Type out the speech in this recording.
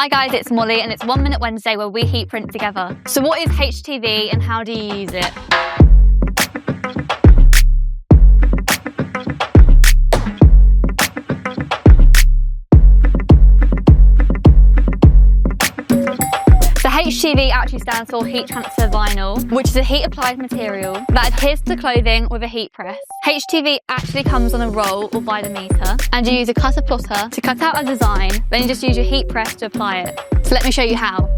Hi guys, it's Molly and it's 1 Minute Wednesday where we heat print together. So what is HTV and how do you use it? So HTV actually stands for heat transfer vinyl, which is a heat applied material that adheres to clothing with a heat press. HTV actually comes on a roll or by the meter, and you use a cutter plotter to cut out a design, then you just use your heat press to apply it. So let me show you how.